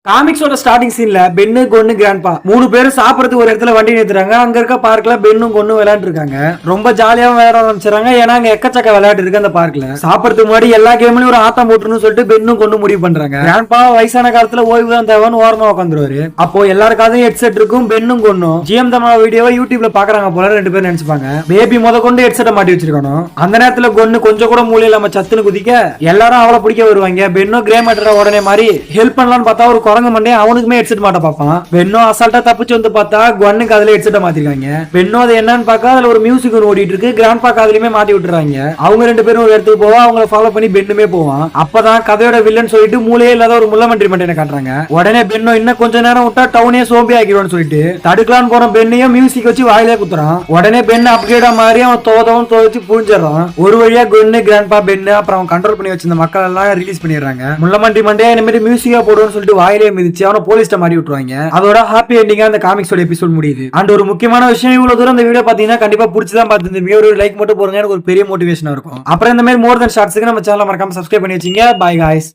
காமிக்ஸோட starting சீன்ல pen கொன்னு grandpa 3 பேரும் சாப்பிடறதுக்கு ஒரு இடத்துல வண்டி நிறுத்துறாங்க. அங்க இருக்க பார்க்ல பென்னும் கொன்னு விளையாண்டு இருக்காங்க. ரொம்ப ஜாலியா விளையாட ஆரம்பிச்சாங்க. ஏன்னா அங்க எக்கச்சக்க விளையாட்டு இருக்கு அந்த பார்க்ல. சாப்பிடறதுக்கு முன்னாடி எல்லா கேம்லயும் ஒரு ஆட்டம் போட்டுன்னு சொல்லிட்டு பென்னும் கொன்னு முடிவு பண்றாங்க. கிராண்ட்பா வயசான காலத்துல ஓய்வு தான் தேவைன்னு ஓரமா உட்காந்துருவாரு. அப்போ எல்லாருக்காவது ஹெட்செட் இருக்கும். பென்னும் கொன்னும் ஜிஎம் தமிழ் வீடியோவை யூடியூப்ல பாக்குறாங்க போல 2 பேரும் நினைச்சுப்பாங்க. பேபி முத கொண்டு ஹெட்செட்டை மாட்டி வச்சிருக்கணும். அந்த நேரத்துல கொன்னு கொஞ்சம் கூட மூலையில நம்ம சத்துன்னு குதிக்க எல்லாரும் அவளை பிடிக்க வருவாங்க. பென்னும் கிரே மேட்டரை உடனே மாதிரி ஹெல்ப் பண்ணலாம்னு பார்த்தா ஒரு குரங்கு மண்டே அவனுக்குமே ஹெட்செட் மாட்ட பாப்பான். பென்னோ அசால்ட்டா தப்பிச்சு வந்து பார்த்தா குவன்னுக்கு அதுல ஹெட்செட்டை மாத்திருக்காங்க. பென்னோ அது என்னன்னு பார்க்க அதுல ஒரு மியூசிக் ஓடிட்டு இருக்கு. கிராண்ட்பா காதுலயுமே மாட்டி விட்டுறாங்க. அவங்க 2 பேரும் ஒரு இடத்துக்கு போவா. அவங்கள ஃபாலோ பண்ணி பென்னுமே போவான். அப்பதான் கதையோட வில்லன் சொல்லிட்டு மூளையே இல்லாத ஒரு முள்ளமன்றி மண்டை காட்டுறாங்க. உடனே பென்னோ இன்னும் கொஞ்ச நேரம் விட்டா டவுனே சோம்பி ஆக்கிடுவான்னு சொல்லிட்டு தடுக்கலான்னு போற பெண்ணையும் மியூசிக் வச்சு வாயிலே குத்துறான். உடனே பென் அப்கிரேடா மாதிரி அவன் தோதவும் துவச்சு புரிஞ்சிடறான். ஒரு வழியா கொன்னு கிராண்ட்பா பென்னு அப்புறம் அவன் கண்ட்ரோல் பண்ணி வச்சிருந்த மக்கள் எல்லாம் ரிலீஸ் பண்ணிடுறாங்க. முள்ளமன்றி மண்டையா இந்த மாதிரி மியூசிக்கா போடுவோம்னு சொல்லிட்டு வாயிலே மிதிச்சு அவனை போலீஸ்ட மாட்டி விட்டுருவாங்க. அதோட ஹாப்பி எண்டிங்கா அந்த காமிக்ஸோட எபிசோட் முடியுது. அண்ட் ஒரு முக்கியமான விஷயம், இவ்வளவு தூரம் இந்த வீடியோ பாத்தீங்கன்னா கண்டிப்பா பிடிச்சதான் பார்த்து ஒரு லைக் மட்டும் போடுங்க. எனக்கு ஒரு பெரிய மோட்டிவேஷனா இருக்கும். அப்புறம் இந்த மாதிரி மோர் தென் ஷார்ட்ஸ்க்கு நம்ம சேனலை மறக்காம சப்ஸ்கிரைப் பண்ணி வச்சீங்க. By guys.